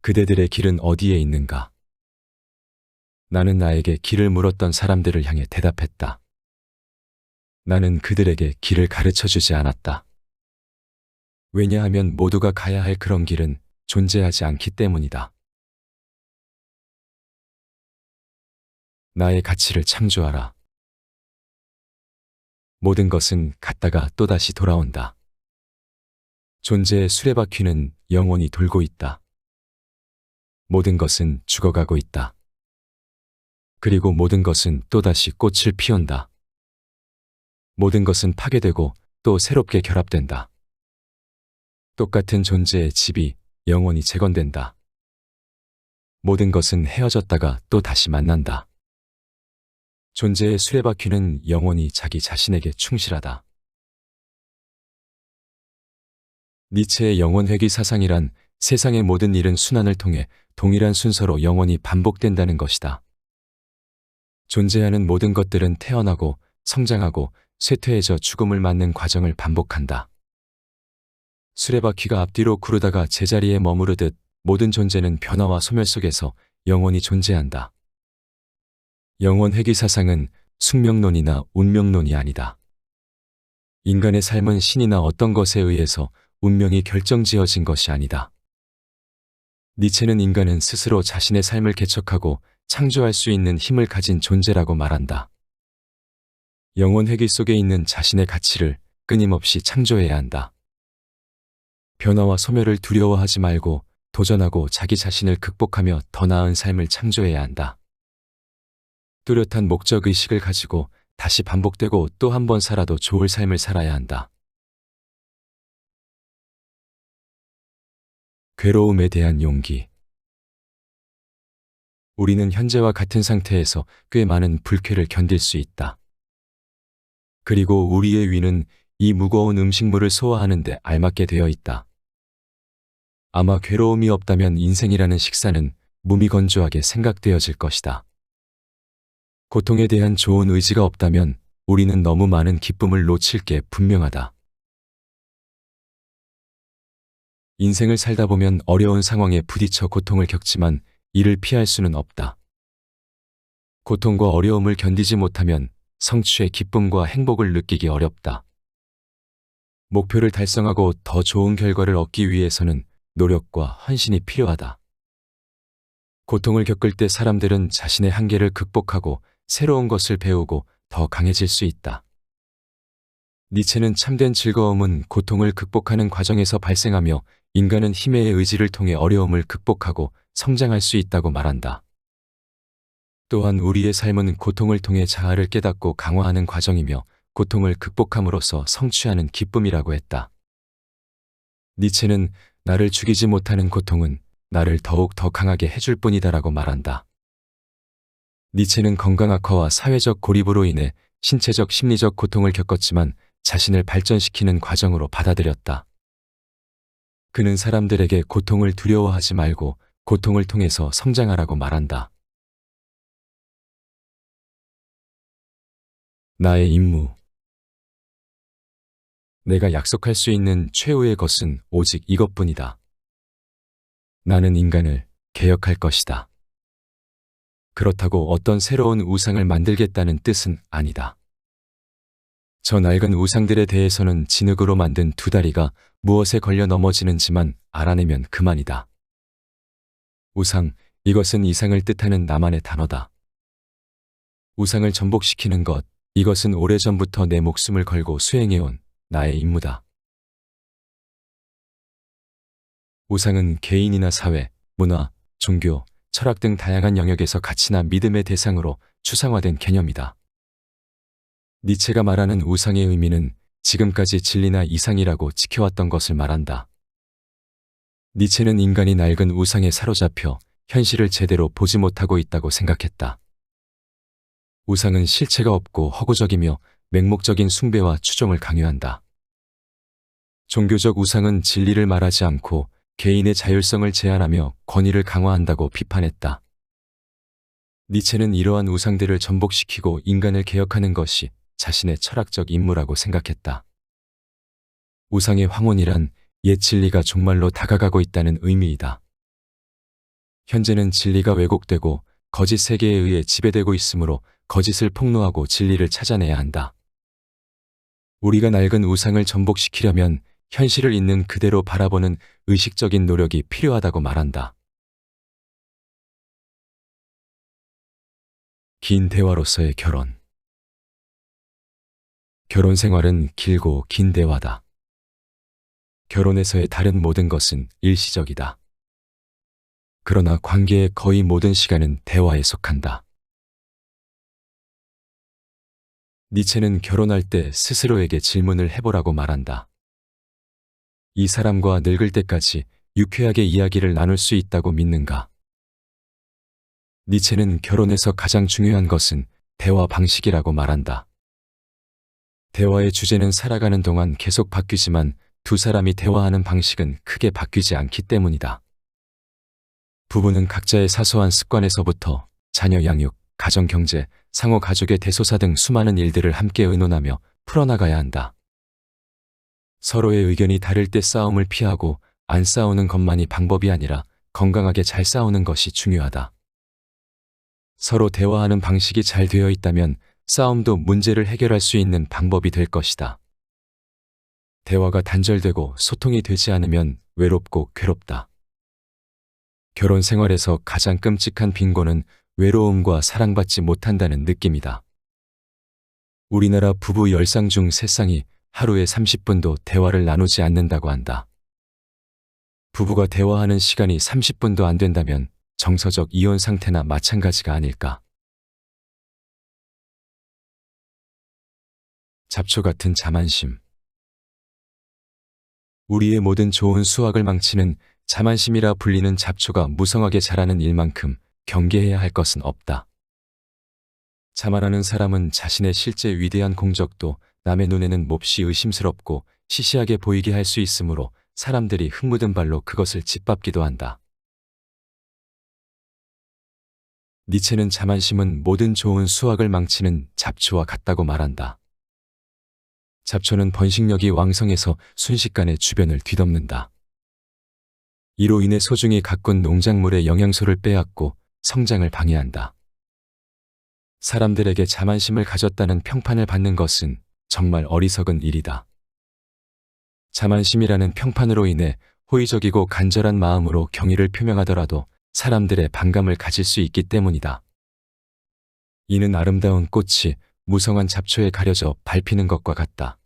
그대들의 길은 어디에 있는가? 나는 나에게 길을 물었던 사람들을 향해 대답했다. 나는 그들에게 길을 가르쳐 주지 않았다. 왜냐하면 모두가 가야 할 그런 길은 존재하지 않기 때문이다. 나의 가치를 창조하라. 모든 것은 갔다가 또다시 돌아온다. 존재의 수레바퀴는 영원히 돌고 있다. 모든 것은 죽어가고 있다. 그리고 모든 것은 또다시 꽃을 피운다. 모든 것은 파괴되고 또 새롭게 결합된다. 똑같은 존재의 집이 영원히 재건된다. 모든 것은 헤어졌다가 또 다시 만난다. 존재의 수레바퀴는 영원히 자기 자신에게 충실하다. 니체의 영원회귀 사상이란 세상의 모든 일은 순환을 통해 동일한 순서로 영원히 반복된다는 것이다. 존재하는 모든 것들은 태어나고 성장하고 쇠퇴해져 죽음을 맞는 과정을 반복한다. 수레바퀴가 앞뒤로 구르다가 제자리에 머무르듯 모든 존재는 변화와 소멸 속에서 영원히 존재한다. 영원회귀 사상은 숙명론이나 운명론이 아니다. 인간의 삶은 신이나 어떤 것에 의해서 운명이 결정지어진 것이 아니다. 니체는 인간은 스스로 자신의 삶을 개척하고 창조할 수 있는 힘을 가진 존재라고 말한다. 영원회귀 속에 있는 자신의 가치를 끊임없이 창조해야 한다. 변화와 소멸을 두려워하지 말고 도전하고 자기 자신을 극복하며 더 나은 삶을 창조해야 한다. 뚜렷한 목적의식을 가지고 다시 반복되고 또 한 번 살아도 좋을 삶을 살아야 한다. 괴로움에 대한 용기. 우리는 현재와 같은 상태에서 꽤 많은 불쾌를 견딜 수 있다. 그리고 우리의 위는 이 무거운 음식물을 소화하는 데 알맞게 되어 있다. 아마 괴로움이 없다면 인생이라는 식사는 무미건조하게 생각되어질 것이다. 고통에 대한 좋은 의지가 없다면 우리는 너무 많은 기쁨을 놓칠 게 분명하다. 인생을 살다 보면 어려운 상황에 부딪혀 고통을 겪지만 이를 피할 수는 없다. 고통과 어려움을 견디지 못하면 성취의 기쁨과 행복을 느끼기 어렵다. 목표를 달성하고 더 좋은 결과를 얻기 위해서는 노력과 헌신이 필요하다. 고통을 겪을 때 사람들은 자신의 한계를 극복하고 새로운 것을 배우고 더 강해질 수 있다. 니체는 참된 즐거움은 고통을 극복하는 과정에서 발생하며 인간은 힘의 의지를 통해 어려움을 극복하고 성장할 수 있다고 말한다. 또한 우리의 삶은 고통을 통해 자아를 깨닫고 강화하는 과정이며 고통을 극복함으로써 성취하는 기쁨이라고 했다. 니체는 나를 죽이지 못하는 고통은 나를 더욱 더 강하게 해줄 뿐이다라고 말한다. 니체는 건강 악화와 사회적 고립으로 인해 신체적 심리적 고통을 겪었지만 자신을 발전시키는 과정으로 받아들였다. 그는 사람들에게 고통을 두려워하지 말고 고통을 통해서 성장하라고 말한다. 나의 임무. 내가 약속할 수 있는 최후의 것은 오직 이것뿐이다. 나는 인간을 개혁할 것이다. 그렇다고 어떤 새로운 우상을 만들겠다는 뜻은 아니다. 저 낡은 우상들에 대해서는 진흙으로 만든 두 다리가 무엇에 걸려 넘어지는지만 알아내면 그만이다. 우상, 이것은 이상을 뜻하는 나만의 단어다. 우상을 전복시키는 것, 이것은 오래전부터 내 목숨을 걸고 수행해온 나의 임무다. 우상은 개인이나 사회, 문화, 종교, 철학 등 다양한 영역에서 가치나 믿음의 대상으로 추상화된 개념이다. 니체가 말하는 우상의 의미는 지금까지 진리나 이상이라고 지켜왔던 것을 말한다. 니체는 인간이 낡은 우상에 사로잡혀 현실을 제대로 보지 못하고 있다고 생각했다. 우상은 실체가 없고 허구적이며 맹목적인 숭배와 추종을 강요한다. 종교적 우상은 진리를 말하지 않고 개인의 자율성을 제한하며 권위를 강화한다고 비판했다. 니체는 이러한 우상들을 전복시키고 인간을 개혁하는 것이 자신의 철학적 임무라고 생각했다. 우상의 황혼이란 옛 진리가 종말로 다가가고 있다는 의미이다. 현재는 진리가 왜곡되고 거짓 세계에 의해 지배되고 있으므로 거짓을 폭로하고 진리를 찾아내야 한다. 우리가 낡은 우상을 전복시키려면 현실을 있는 그대로 바라보는 의식적인 노력이 필요하다고 말한다. 긴 대화로서의 결혼. 결혼 생활은 길고 긴 대화다. 결혼에서의 다른 모든 것은 일시적이다. 그러나 관계의 거의 모든 시간은 대화에 속한다. 니체는 결혼할 때 스스로에게 질문을 해보라고 말한다. 이 사람과 늙을 때까지 유쾌하게 이야기를 나눌 수 있다고 믿는가? 니체는 결혼에서 가장 중요한 것은 대화 방식이라고 말한다. 대화의 주제는 살아가는 동안 계속 바뀌지만 두 사람이 대화하는 방식은 크게 바뀌지 않기 때문이다. 부부는 각자의 사소한 습관에서부터 자녀 양육, 가정 경제, 상호 가족의 대소사 등 수많은 일들을 함께 의논하며 풀어나가야 한다. 서로의 의견이 다를 때 싸움을 피하고 안 싸우는 것만이 방법이 아니라 건강하게 잘 싸우는 것이 중요하다. 서로 대화하는 방식이 잘 되어 있다면 싸움도 문제를 해결할 수 있는 방법이 될 것이다. 대화가 단절되고 소통이 되지 않으면 외롭고 괴롭다. 결혼 생활에서 가장 끔찍한 빈곤은 외로움과 사랑받지 못한다는 느낌이다. 우리나라 부부 10쌍 중 3쌍이 하루에 30분도 대화를 나누지 않는다고 한다. 부부가 대화하는 시간이 30분도 안 된다면 정서적 이혼 상태나 마찬가지가 아닐까. 잡초 같은 자만심. 우리의 모든 좋은 수확을 망치는 자만심이라 불리는 잡초가 무성하게 자라는 일만큼 경계해야 할 것은 없다. 자만하는 사람은 자신의 실제 위대한 공적도 남의 눈에는 몹시 의심스럽고 시시하게 보이게 할 수 있으므로 사람들이 흙 묻은 발로 그것을 짓밟기도 한다. 니체는 자만심은 모든 좋은 수확을 망치는 잡초와 같다고 말한다. 잡초는 번식력이 왕성해서 순식간에 주변을 뒤덮는다. 이로 인해 소중히 가꾼 농작물의 영양소를 빼앗고 성장을 방해한다. 사람들에게 자만심을 가졌다는 평판을 받는 것은 정말 어리석은 일이다. 자만심이라는 평판으로 인해 호의적이고 간절한 마음으로 경의를 표명하더라도 사람들의 반감을 가질 수 있기 때문이다. 이는 아름다운 꽃이 무성한 잡초에 가려져 밟히는 것과 같다.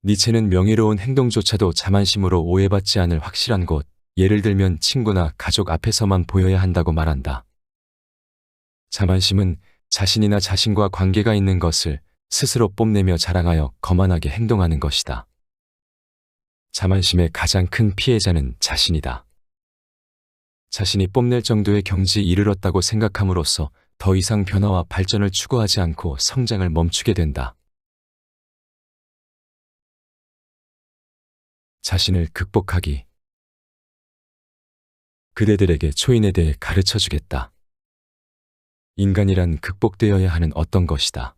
니체는 명예로운 행동조차도 자만심으로 오해받지 않을 확실한 곳, 예를 들면 친구나 가족 앞에서만 보여야 한다고 말한다. 자만심은 자신이나 자신과 관계가 있는 것을 스스로 뽐내며 자랑하여 거만하게 행동하는 것이다. 자만심의 가장 큰 피해자는 자신이다. 자신이 뽐낼 정도의 경지에 이르렀다고 생각함으로써 더 이상 변화와 발전을 추구하지 않고 성장을 멈추게 된다. 자신을 극복하기. 그대들에게 초인에 대해 가르쳐 주겠다. 인간이란 극복되어야 하는 어떤 것이다.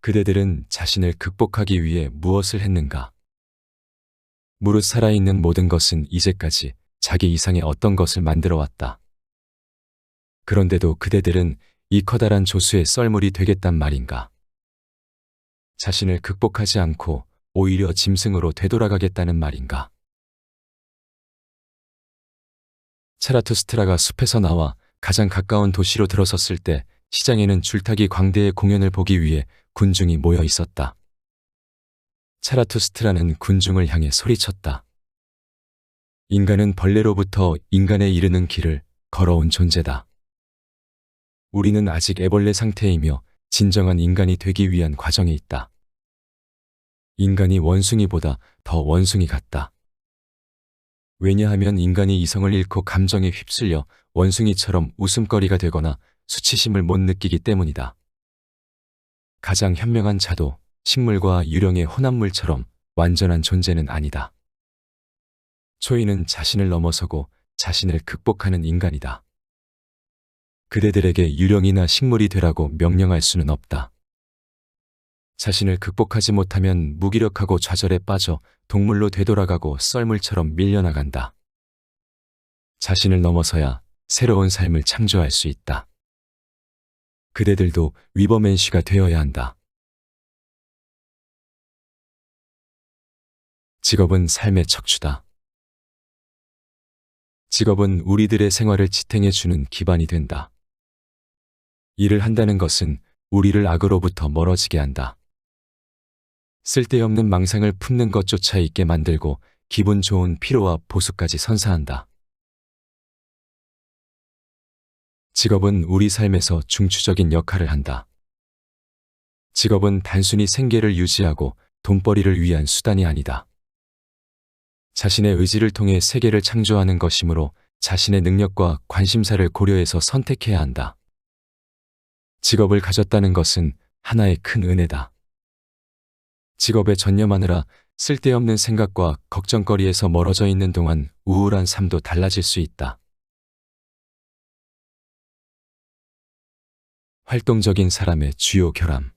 그대들은 자신을 극복하기 위해 무엇을 했는가? 무릇 살아있는 모든 것은 이제까지 자기 이상의 어떤 것을 만들어 왔다. 그런데도 그대들은 이 커다란 조수의 썰물이 되겠단 말인가? 자신을 극복하지 않고 오히려 짐승으로 되돌아가겠다는 말인가? 차라투스트라가 숲에서 나와 가장 가까운 도시로 들어섰을 때 시장에는 줄타기 광대의 공연을 보기 위해 군중이 모여 있었다. 차라투스트라는 군중을 향해 소리쳤다. 인간은 벌레로부터 인간에 이르는 길을 걸어온 존재다. 우리는 아직 애벌레 상태이며 진정한 인간이 되기 위한 과정에 있다. 인간이 원숭이보다 더 원숭이 같다. 왜냐하면 인간이 이성을 잃고 감정에 휩쓸려 원숭이처럼 웃음거리가 되거나 수치심을 못 느끼기 때문이다. 가장 현명한 자도 식물과 유령의 혼합물처럼 완전한 존재는 아니다. 초인은 자신을 넘어서고 자신을 극복하는 인간이다. 그대들에게 유령이나 식물이 되라고 명령할 수는 없다. 자신을 극복하지 못하면 무기력하고 좌절에 빠져 동물로 되돌아가고 썰물처럼 밀려나간다. 자신을 넘어서야 새로운 삶을 창조할 수 있다. 그대들도 위버맨쉬가 되어야 한다. 직업은 삶의 척추다. 직업은 우리들의 생활을 지탱해주는 기반이 된다. 일을 한다는 것은 우리를 악으로부터 멀어지게 한다. 쓸데없는 망상을 품는 것조차 있게 만들고 기분 좋은 피로와 보수까지 선사한다. 직업은 우리 삶에서 중추적인 역할을 한다. 직업은 단순히 생계를 유지하고 돈벌이를 위한 수단이 아니다. 자신의 의지를 통해 세계를 창조하는 것이므로 자신의 능력과 관심사를 고려해서 선택해야 한다. 직업을 가졌다는 것은 하나의 큰 은혜다. 직업에 전념하느라 쓸데없는 생각과 걱정거리에서 멀어져 있는 동안 우울한 삶도 달라질 수 있다. 활동적인 사람의 주요 결함.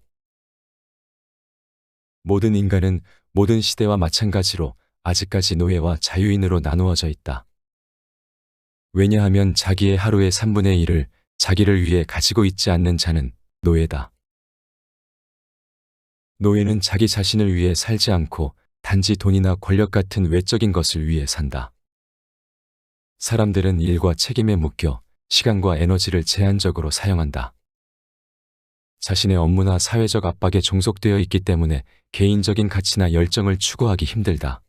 모든 인간은 모든 시대와 마찬가지로 아직까지 노예와 자유인으로 나누어져 있다. 왜냐하면 자기의 하루의 3분의 1을 자기를 위해 가지고 있지 않는 자는 노예다. 노예는 자기 자신을 위해 살지 않고 단지 돈이나 권력 같은 외적인 것을 위해 산다. 사람들은 일과 책임에 묶여 시간과 에너지를 제한적으로 사용한다. 자신의 업무나 사회적 압박에 종속되어 있기 때문에 개인적인 가치나 열정을 추구하기 힘들다.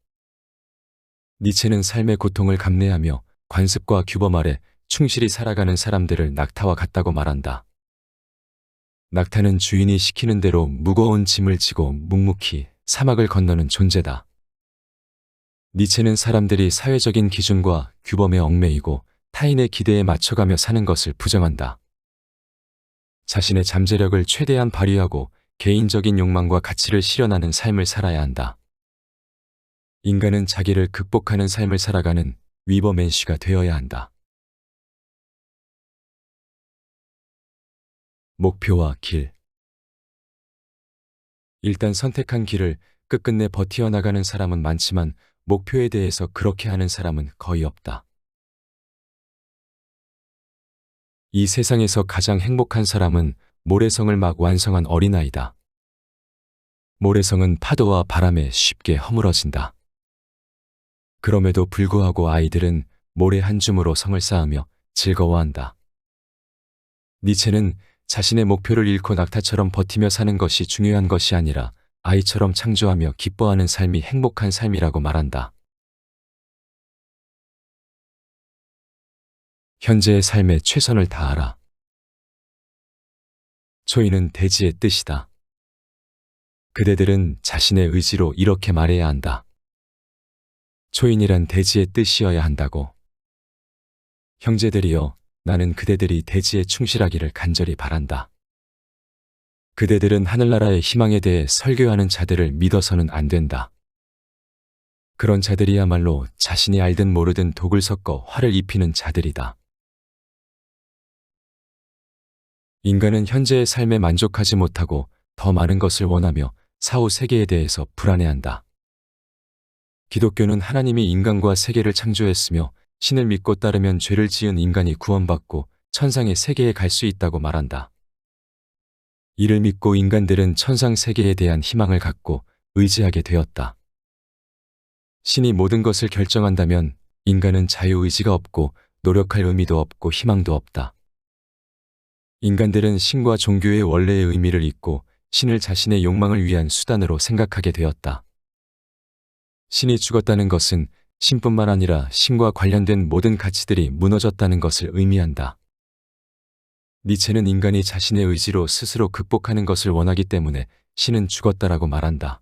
니체는 삶의 고통을 감내하며 관습과 규범 아래 충실히 살아가는 사람들을 낙타와 같다고 말한다. 낙타는 주인이 시키는 대로 무거운 짐을 지고 묵묵히 사막을 건너는 존재다. 니체는 사람들이 사회적인 기준과 규범에 얽매이고 타인의 기대에 맞춰가며 사는 것을 부정한다. 자신의 잠재력을 최대한 발휘하고 개인적인 욕망과 가치를 실현하는 삶을 살아야 한다. 인간은 자기를 극복하는 삶을 살아가는 위버맨쉬가 되어야 한다. 목표와 길. 일단 선택한 길을 끝끝내 버티어 나가는 사람은 많지만 목표에 대해서 그렇게 하는 사람은 거의 없다. 이 세상에서 가장 행복한 사람은 모래성을 막 완성한 어린아이다. 모래성은 파도와 바람에 쉽게 허물어진다. 그럼에도 불구하고 아이들은 모래 한 줌으로 성을 쌓으며 즐거워한다. 니체는 자신의 목표를 잃고 낙타처럼 버티며 사는 것이 중요한 것이 아니라 아이처럼 창조하며 기뻐하는 삶이 행복한 삶이라고 말한다. 현재의 삶에 최선을 다하라. 초인은 대지의 뜻이다. 그대들은 자신의 의지로 이렇게 말해야 한다. 초인이란 대지의 뜻이어야 한다고. 형제들이여, 나는 그대들이 대지에 충실하기를 간절히 바란다. 그대들은 하늘나라의 희망에 대해 설교하는 자들을 믿어서는 안 된다. 그런 자들이야말로 자신이 알든 모르든 독을 섞어 화를 입히는 자들이다. 인간은 현재의 삶에 만족하지 못하고 더 많은 것을 원하며 사후 세계에 대해서 불안해한다. 기독교는 하나님이 인간과 세계를 창조했으며 신을 믿고 따르면 죄를 지은 인간이 구원받고 천상의 세계에 갈 수 있다고 말한다. 이를 믿고 인간들은 천상 세계에 대한 희망을 갖고 의지하게 되었다. 신이 모든 것을 결정한다면 인간은 자유의지가 없고 노력할 의미도 없고 희망도 없다. 인간들은 신과 종교의 원래의 의미를 잊고 신을 자신의 욕망을 위한 수단으로 생각하게 되었다. 신이 죽었다는 것은 신뿐만 아니라 신과 관련된 모든 가치들이 무너졌다는 것을 의미한다. 니체는 인간이 자신의 의지로 스스로 극복하는 것을 원하기 때문에 신은 죽었다라고 말한다.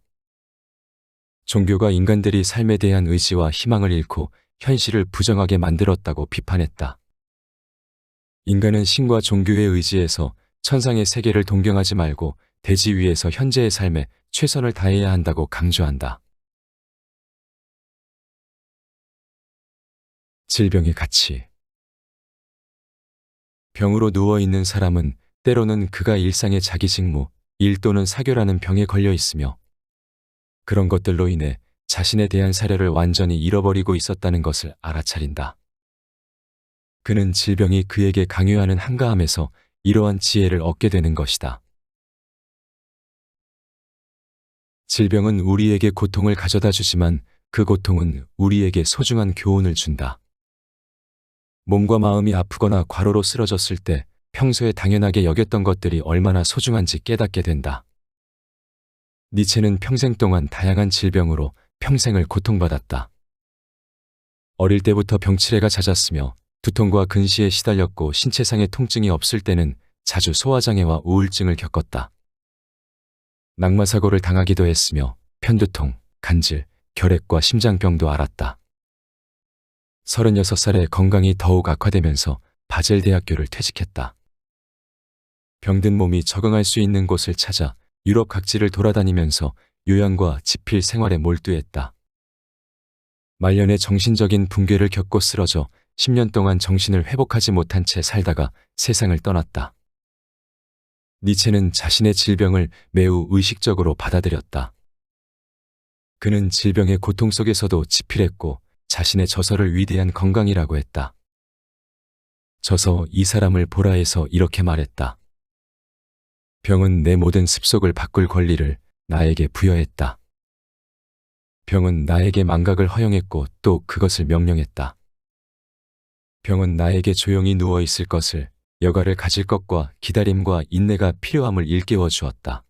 종교가 인간들이 삶에 대한 의지와 희망을 잃고 현실을 부정하게 만들었다고 비판했다. 인간은 신과 종교의 의지에서 천상의 세계를 동경하지 말고 대지 위에서 현재의 삶에 최선을 다해야 한다고 강조한다. 질병의 가치. 병으로 누워있는 사람은 때로는 그가 일상의 자기 직무, 일 또는 사교라는 병에 걸려 있으며 그런 것들로 인해 자신에 대한 사려를 완전히 잃어버리고 있었다는 것을 알아차린다. 그는 질병이 그에게 강요하는 한가함에서 이러한 지혜를 얻게 되는 것이다. 질병은 우리에게 고통을 가져다 주지만 그 고통은 우리에게 소중한 교훈을 준다. 몸과 마음이 아프거나 과로로 쓰러졌을 때 평소에 당연하게 여겼던 것들이 얼마나 소중한지 깨닫게 된다. 니체는 평생 동안 다양한 질병으로 평생을 고통받았다. 어릴 때부터 병치레가 잦았으며 두통과 근시에 시달렸고 신체상의 통증이 없을 때는 자주 소화장애와 우울증을 겪었다. 낙마사고를 당하기도 했으며 편두통, 간질, 결핵과 심장병도 앓았다. 36살에 건강이 더욱 악화되면서 바젤 대학교를 퇴직했다. 병든 몸이 적응할 수 있는 곳을 찾아 유럽 각지를 돌아다니면서 요양과 지필 생활에 몰두했다. 말년에 정신적인 붕괴를 겪고 쓰러져 10년 동안 정신을 회복하지 못한 채 살다가 세상을 떠났다. 니체는 자신의 질병을 매우 의식적으로 받아들였다. 그는 질병의 고통 속에서도 지필했고 자신의 저서를 위대한 건강이라고 했다. 저서 이 사람을 보라 해서 이렇게 말했다. 병은 내 모든 습속을 바꿀 권리를 나에게 부여했다. 병은 나에게 망각을 허용했고 또 그것을 명령했다. 병은 나에게 조용히 누워 있을 것을, 여가를 가질 것과 기다림과 인내가 필요함을 일깨워 주었다.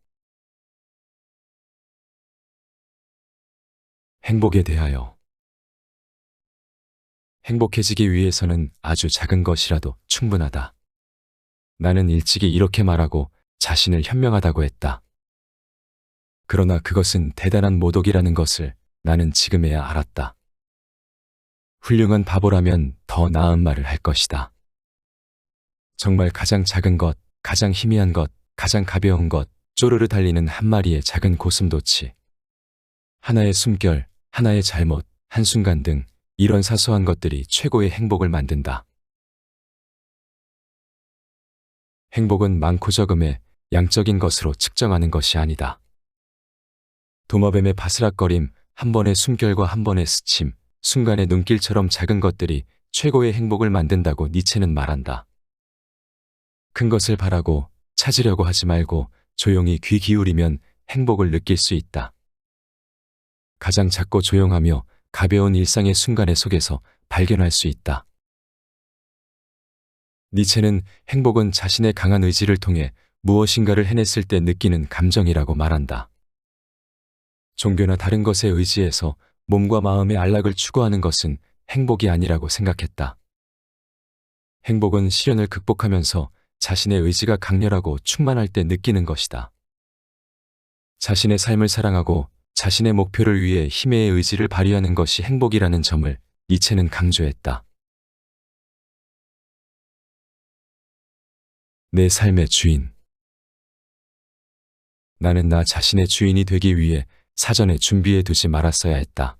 행복에 대하여. 행복해지기 위해서는 아주 작은 것이라도 충분하다. 나는 일찍이 이렇게 말하고 자신을 현명하다고 했다. 그러나 그것은 대단한 모독이라는 것을 나는 지금에야 알았다. 훌륭한 바보라면 더 나은 말을 할 것이다. 정말 가장 작은 것, 가장 희미한 것, 가장 가벼운 것, 쪼르르 달리는 한 마리의 작은 고슴도치. 하나의 숨결, 하나의 잘못, 한순간 등 이런 사소한 것들이 최고의 행복을 만든다. 행복은 많고 적음의 양적인 것으로 측정하는 것이 아니다. 도마뱀의 바스락거림, 한 번의 숨결과 한 번의 스침, 순간의 눈길처럼 작은 것들이 최고의 행복을 만든다고 니체는 말한다. 큰 것을 바라고 찾으려고 하지 말고 조용히 귀 기울이면 행복을 느낄 수 있다. 가장 작고 조용하며 가벼운 일상의 순간의 속에서 발견할 수 있다. 니체는 행복은 자신의 강한 의지를 통해 무엇인가를 해냈을 때 느끼는 감정이라고 말한다. 종교나 다른 것에 의지해서 몸과 마음의 안락을 추구하는 것은 행복이 아니라고 생각했다. 행복은 시련을 극복하면서 자신의 의지가 강렬하고 충만할 때 느끼는 것이다. 자신의 삶을 사랑하고 자신의 목표를 위해 힘의 의지를 발휘하는 것이 행복이라는 점을 니체는 강조했다. 내 삶의 주인. 나는 나 자신의 주인이 되기 위해 사전에 준비해 두지 말았어야 했다.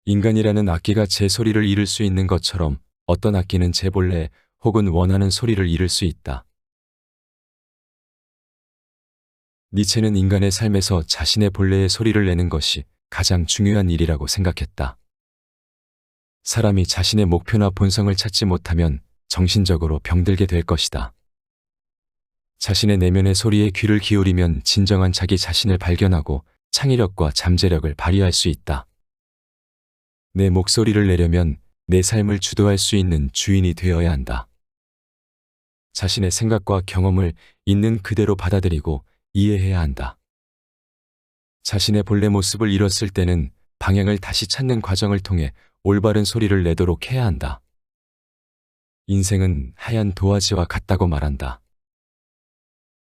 인간이라는 악기가 제 소리를 잃을 수 있는 것처럼 어떤 악기는 제 본래 혹은 원하는 소리를 잃을 수 있다. 니체는 인간의 삶에서 자신의 본래의 소리를 내는 것이 가장 중요한 일이라고 생각했다. 사람이 자신의 목표나 본성을 찾지 못하면 정신적으로 병들게 될 것이다. 자신의 내면의 소리에 귀를 기울이면 진정한 자기 자신을 발견하고 창의력과 잠재력을 발휘할 수 있다. 내 목소리를 내려면 내 삶을 주도할 수 있는 주인이 되어야 한다. 자신의 생각과 경험을 있는 그대로 받아들이고 이해해야 한다. 자신의 본래 모습을 잃었을 때는 방향을 다시 찾는 과정을 통해 올바른 소리를 내도록 해야 한다. 인생은 하얀 도화지와 같다고 말한다.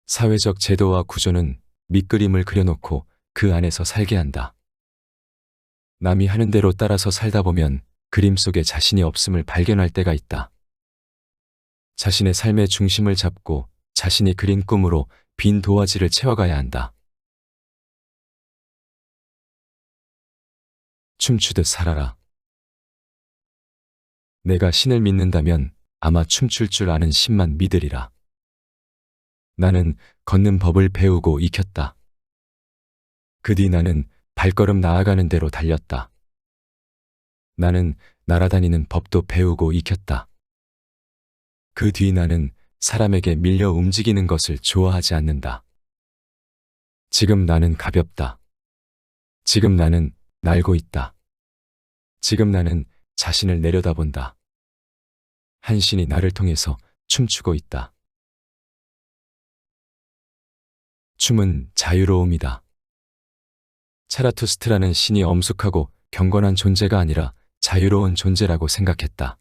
사회적 제도와 구조는 밑그림을 그려놓고 그 안에서 살게 한다. 남이 하는 대로 따라서 살다 보면 그림 속에 자신이 없음을 발견할 때가 있다. 자신의 삶의 중심을 잡고 자신이 그린 꿈으로 빈 도화지를 채워가야 한다. 춤추듯 살아라. 내가 신을 믿는다면 아마 춤출 줄 아는 신만 믿으리라. 나는 걷는 법을 배우고 익혔다. 그 뒤 나는 발걸음 나아가는 대로 달렸다. 나는 날아다니는 법도 배우고 익혔다. 그 뒤 나는 사람에게 밀려 움직이는 것을 좋아하지 않는다. 지금 나는 가볍다. 지금 나는 날고 있다. 지금 나는 자신을 내려다본다. 한 신이 나를 통해서 춤추고 있다. 춤은 자유로움이다. 차라투스트라는 신이 엄숙하고 경건한 존재가 아니라 자유로운 존재라고 생각했다.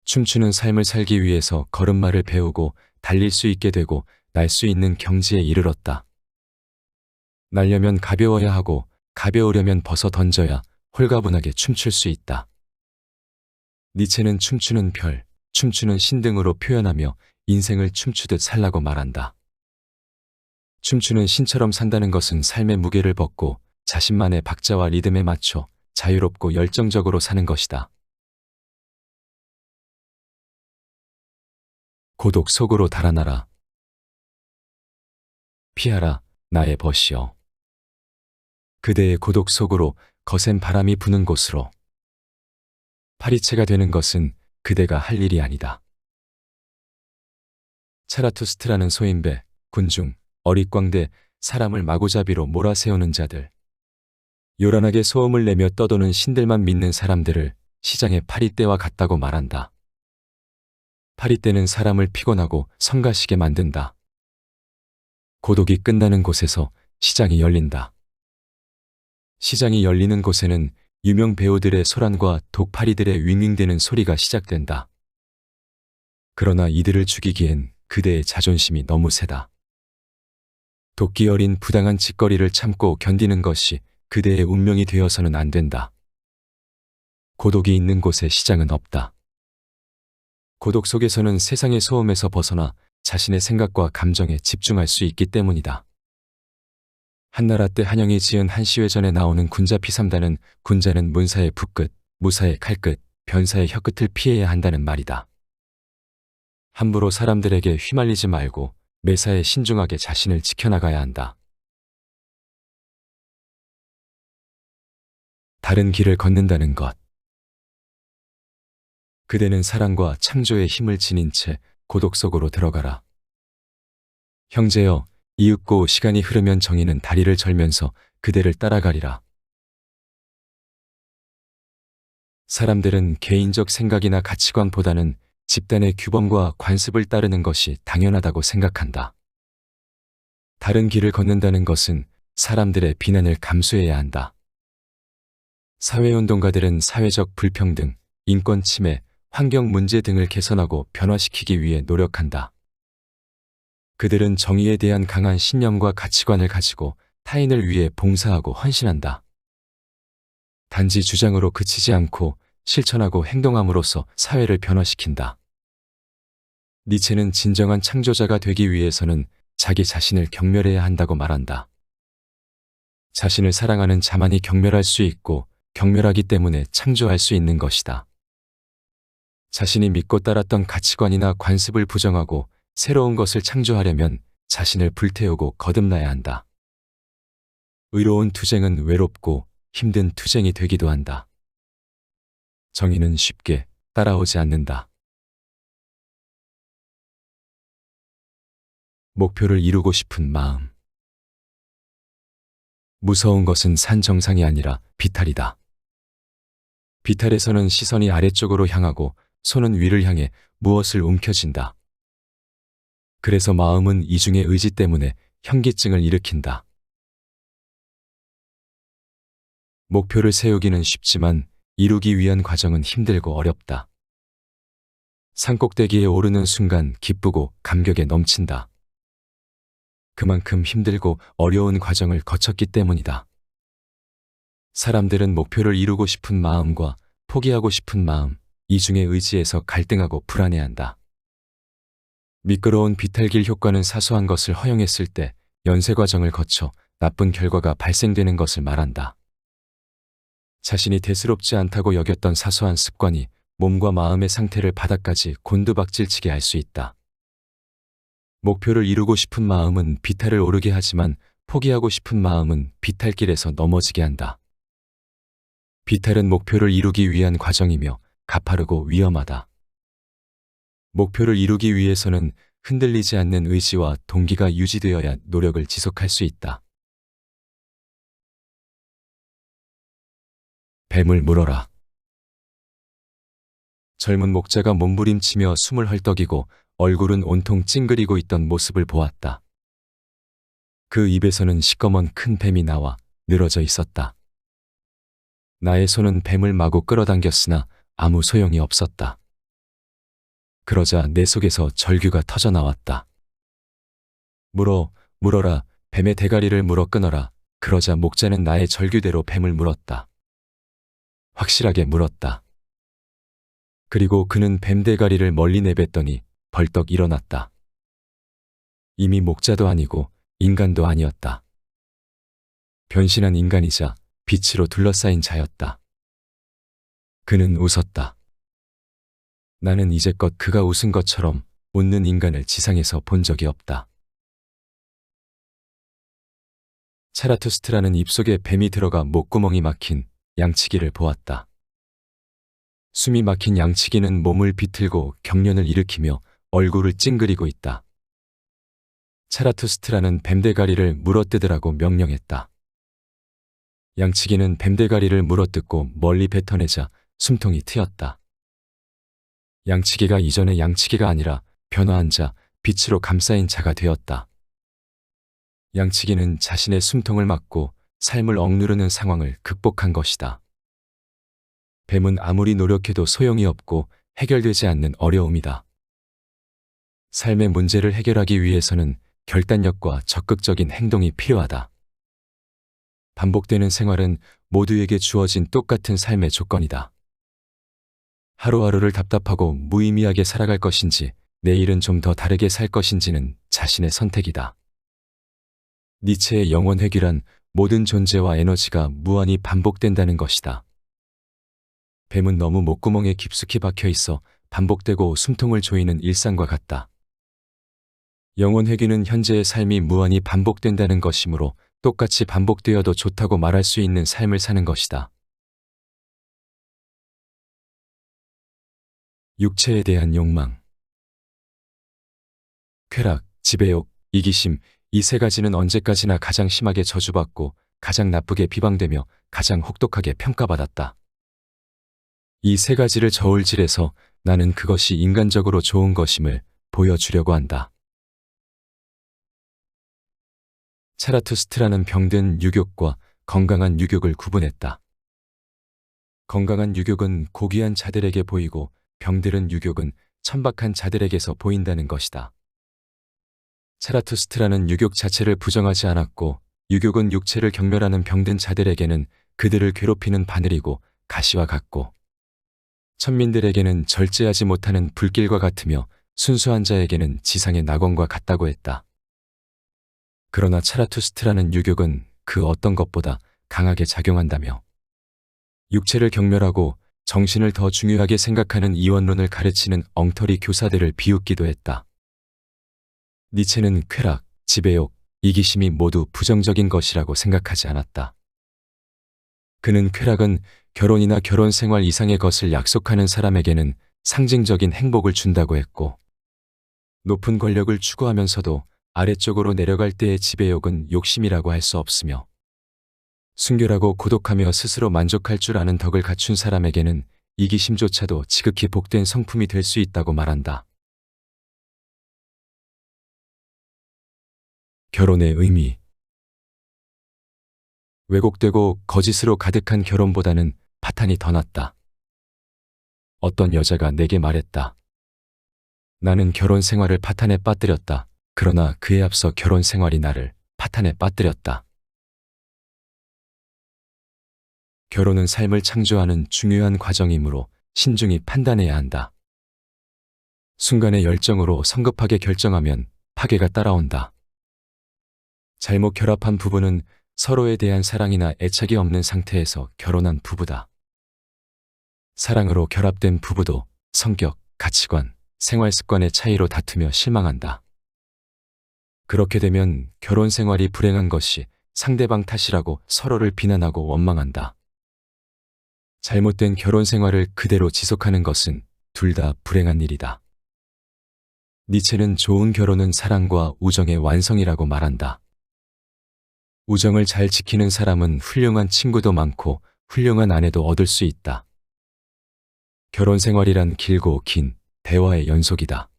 춤추는 삶을 살기 위해서 걸음마를 배우고 달릴 수 있게 되고 날 수 있는 경지에 이르렀다. 날려면 가벼워야 하고 가벼우려면 벗어 던져야 홀가분하게 춤출 수 있다. 니체는 춤추는 별, 춤추는 신 등으로 표현하며 인생을 춤추듯 살라고 말한다. 춤추는 신처럼 산다는 것은 삶의 무게를 벗고 자신만의 박자와 리듬에 맞춰 자유롭고 열정적으로 사는 것이다. 고독 속으로 달아나라. 피하라, 나의 벗이여. 그대의 고독 속으로 거센 바람이 부는 곳으로. 파리채가 되는 것은 그대가 할 일이 아니다. 차라투스트라는 소인배, 군중, 어릿광대, 사람을 마구잡이로 몰아세우는 자들. 요란하게 소음을 내며 떠도는 신들만 믿는 사람들을 시장의 파리떼와 같다고 말한다. 파리떼는 사람을 피곤하고 성가시게 만든다. 고독이 끝나는 곳에서 시장이 열린다. 시장이 열리는 곳에는 유명 배우들의 소란과 독파리들의 윙윙대는 소리가 시작된다. 그러나 이들을 죽이기엔 그대의 자존심이 너무 세다. 도끼 어린 부당한 짓거리를 참고 견디는 것이 그대의 운명이 되어서는 안 된다. 고독이 있는 곳에 시장은 없다. 고독 속에서는 세상의 소음에서 벗어나 자신의 생각과 감정에 집중할 수 있기 때문이다. 한나라 때 한영이 지은 한시회전에 나오는 군자 피삼단은 군자는 문사의 붓끝, 무사의 칼끝, 변사의 혀끝을 피해야 한다는 말이다. 함부로 사람들에게 휘말리지 말고 매사에 신중하게 자신을 지켜나가야 한다. 다른 길을 걷는다는 것. 그대는 사랑과 창조의 힘을 지닌 채 고독 속으로 들어가라. 형제여, 이윽고 시간이 흐르면 정의는 다리를 절면서 그대를 따라가리라. 사람들은 개인적 생각이나 가치관보다는 집단의 규범과 관습을 따르는 것이 당연하다고 생각한다. 다른 길을 걷는다는 것은 사람들의 비난을 감수해야 한다. 사회운동가들은 사회적 불평등, 인권 침해, 환경 문제 등을 개선하고 변화시키기 위해 노력한다. 그들은 정의에 대한 강한 신념과 가치관을 가지고 타인을 위해 봉사하고 헌신한다. 단지 주장으로 그치지 않고 실천하고 행동함으로써 사회를 변화시킨다. 니체는 진정한 창조자가 되기 위해서는 자기 자신을 경멸해야 한다고 말한다. 자신을 사랑하는 자만이 경멸할 수 있고 경멸하기 때문에 창조할 수 있는 것이다. 자신이 믿고 따랐던 가치관이나 관습을 부정하고 새로운 것을 창조하려면 자신을 불태우고 거듭나야 한다. 의로운 투쟁은 외롭고 힘든 투쟁이 되기도 한다. 정의는 쉽게 따라오지 않는다. 목표를 이루고 싶은 마음. 무서운 것은 산 정상이 아니라 비탈이다. 비탈에서는 시선이 아래쪽으로 향하고 손은 위를 향해 무엇을 움켜쥔다. 그래서 마음은 이중의 의지 때문에 현기증을 일으킨다. 목표를 세우기는 쉽지만 이루기 위한 과정은 힘들고 어렵다. 산꼭대기에 오르는 순간 기쁘고 감격에 넘친다. 그만큼 힘들고 어려운 과정을 거쳤기 때문이다. 사람들은 목표를 이루고 싶은 마음과 포기하고 싶은 마음, 이중의 의지에서 갈등하고 불안해한다. 미끄러운 비탈길 효과는 사소한 것을 허용했을 때 연쇄 과정을 거쳐 나쁜 결과가 발생되는 것을 말한다. 자신이 대수롭지 않다고 여겼던 사소한 습관이 몸과 마음의 상태를 바닥까지 곤두박질치게 할 수 있다. 목표를 이루고 싶은 마음은 비탈을 오르게 하지만 포기하고 싶은 마음은 비탈길에서 넘어지게 한다. 비탈은 목표를 이루기 위한 과정이며 가파르고 위험하다. 목표를 이루기 위해서는 흔들리지 않는 의지와 동기가 유지되어야 노력을 지속할 수 있다. 뱀을 물어라. 젊은 목자가 몸부림치며 숨을 헐떡이고 얼굴은 온통 찡그리고 있던 모습을 보았다. 그 입에서는 시꺼먼 큰 뱀이 나와 늘어져 있었다. 나의 손은 뱀을 마구 끌어당겼으나 아무 소용이 없었다. 그러자 내 속에서 절규가 터져 나왔다. 물어라, 뱀의 대가리를 물어 끊어라. 그러자 목자는 나의 절규대로 뱀을 물었다. 확실하게 물었다. 그리고 그는 뱀 대가리를 멀리 내뱉더니 벌떡 일어났다. 이미 목자도 아니고 인간도 아니었다. 변신한 인간이자 빛으로 둘러싸인 자였다. 그는 웃었다. 나는 이제껏 그가 웃은 것처럼 웃는 인간을 지상에서 본 적이 없다. 차라투스트라는 입속에 뱀이 들어가 목구멍이 막힌 양치기를 보았다. 숨이 막힌 양치기는 몸을 비틀고 경련을 일으키며 얼굴을 찡그리고 있다. 차라투스트라는 뱀대가리를 물어뜯으라고 명령했다. 양치기는 뱀대가리를 물어뜯고 멀리 뱉어내자 숨통이 트였다. 양치기가 이전의 양치기가 아니라 변화한 자, 빛으로 감싸인 자가 되었다. 양치기는 자신의 숨통을 막고 삶을 억누르는 상황을 극복한 것이다. 뱀은 아무리 노력해도 소용이 없고 해결되지 않는 어려움이다. 삶의 문제를 해결하기 위해서는 결단력과 적극적인 행동이 필요하다. 반복되는 생활은 모두에게 주어진 똑같은 삶의 조건이다. 하루하루를 답답하고 무의미하게 살아갈 것인지 내일은 좀 더 다르게 살 것인지는 자신의 선택이다. 니체의 영원회귀란 모든 존재와 에너지가 무한히 반복된다는 것이다. 뱀은 너무 목구멍에 깊숙이 박혀 있어 반복되고 숨통을 조이는 일상과 같다. 영원회귀는 현재의 삶이 무한히 반복된다는 것이므로 똑같이 반복되어도 좋다고 말할 수 있는 삶을 사는 것이다. 육체에 대한 욕망, 쾌락, 지배욕, 이기심, 이 세 가지는 언제까지나 가장 심하게 저주받고 가장 나쁘게 비방되며 가장 혹독하게 평가받았다. 이 세 가지를 저울질해서 나는 그것이 인간적으로 좋은 것임을 보여주려고 한다. 차라투스트라는 병든 유욕과 건강한 유욕을 구분했다. 건강한 유욕은 고귀한 자들에게 보이고 병들은 유욕은 천박한 자들에게서 보인다는 것이다. 차라투스트라는 유욕 자체를 부정하지 않았고 유욕은 육체를 경멸하는 병든 자들에게는 그들을 괴롭히는 바늘이고 가시와 같고 천민들에게는 절제하지 못하는 불길과 같으며 순수한 자에게는 지상의 낙원과 같다고 했다. 그러나 차라투스트라는 유욕은 그 어떤 것보다 강하게 작용한다며 육체를 경멸하고 정신을 더 중요하게 생각하는 이원론을 가르치는 엉터리 교사들을 비웃기도 했다. 니체는 쾌락, 지배욕, 이기심이 모두 부정적인 것이라고 생각하지 않았다. 그는 쾌락은 결혼이나 결혼 생활 이상의 것을 약속하는 사람에게는 상징적인 행복을 준다고 했고, 높은 권력을 추구하면서도 아래쪽으로 내려갈 때의 지배욕은 욕심이라고 할 수 없으며, 순결하고 고독하며 스스로 만족할 줄 아는 덕을 갖춘 사람에게는 이기심조차도 지극히 복된 성품이 될 수 있다고 말한다. 결혼의 의미. 왜곡되고 거짓으로 가득한 결혼보다는 파탄이 더 낫다. 어떤 여자가 내게 말했다. 나는 결혼 생활을 파탄에 빠뜨렸다. 그러나 그에 앞서 결혼 생활이 나를 파탄에 빠뜨렸다. 결혼은 삶을 창조하는 중요한 과정이므로 신중히 판단해야 한다. 순간의 열정으로 성급하게 결정하면 파괴가 따라온다. 잘못 결합한 부부는 서로에 대한 사랑이나 애착이 없는 상태에서 결혼한 부부다. 사랑으로 결합된 부부도 성격, 가치관, 생활 습관의 차이로 다투며 실망한다. 그렇게 되면 결혼 생활이 불행한 것이 상대방 탓이라고 서로를 비난하고 원망한다. 잘못된 결혼 생활을 그대로 지속하는 것은 둘 다 불행한 일이다. 니체는 좋은 결혼은 사랑과 우정의 완성이라고 말한다. 우정을 잘 지키는 사람은 훌륭한 친구도 많고 훌륭한 아내도 얻을 수 있다. 결혼 생활이란 길고 긴 대화의 연속이다.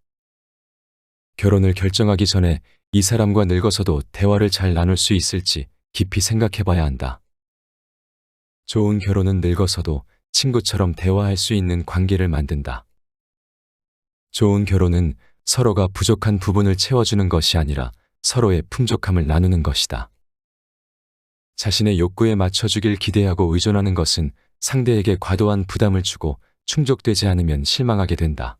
결혼을 결정하기 전에 이 사람과 늙어서도 대화를 잘 나눌 수 있을지 깊이 생각해 봐야 한다. 좋은 결혼은 늙어서도 친구처럼 대화할 수 있는 관계를 만든다. 좋은 결혼은 서로가 부족한 부분을 채워주는 것이 아니라 서로의 풍족함을 나누는 것이다. 자신의 욕구에 맞춰주길 기대하고 의존하는 것은 상대에게 과도한 부담을 주고 충족되지 않으면 실망하게 된다.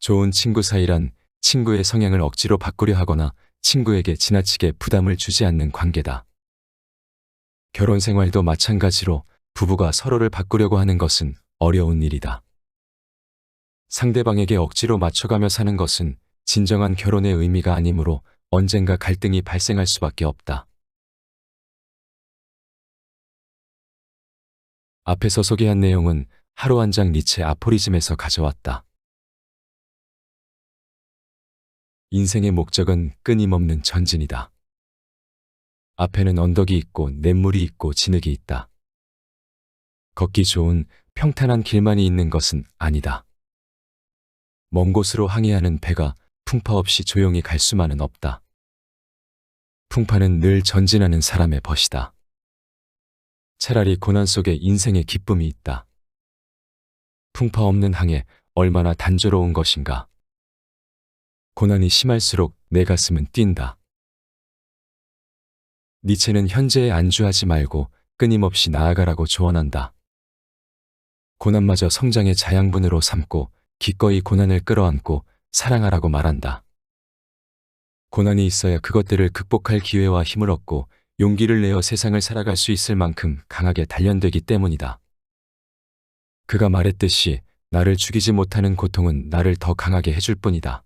좋은 친구 사이란 친구의 성향을 억지로 바꾸려 하거나 친구에게 지나치게 부담을 주지 않는 관계다. 결혼 생활도 마찬가지로 부부가 서로를 바꾸려고 하는 것은 어려운 일이다. 상대방에게 억지로 맞춰가며 사는 것은 진정한 결혼의 의미가 아니므로 언젠가 갈등이 발생할 수밖에 없다. 앞에서 소개한 내용은 하루 한 장 니체 아포리즘에서 가져왔다. 인생의 목적은 끊임없는 전진이다. 앞에는 언덕이 있고 냇물이 있고 진흙이 있다. 걷기 좋은 평탄한 길만이 있는 것은 아니다. 먼 곳으로 항해하는 배가 풍파 없이 조용히 갈 수만은 없다. 풍파는 늘 전진하는 사람의 벗이다. 차라리 고난 속에 인생의 기쁨이 있다. 풍파 없는 항해 얼마나 단조로운 것인가. 고난이 심할수록 내 가슴은 뛴다. 니체는 현재에 안주하지 말고 끊임없이 나아가라고 조언한다. 고난마저 성장의 자양분으로 삼고 기꺼이 고난을 끌어안고 사랑하라고 말한다. 고난이 있어야 그것들을 극복할 기회와 힘을 얻고 용기를 내어 세상을 살아갈 수 있을 만큼 강하게 단련되기 때문이다. 그가 말했듯이 나를 죽이지 못하는 고통은 나를 더 강하게 해줄 뿐이다.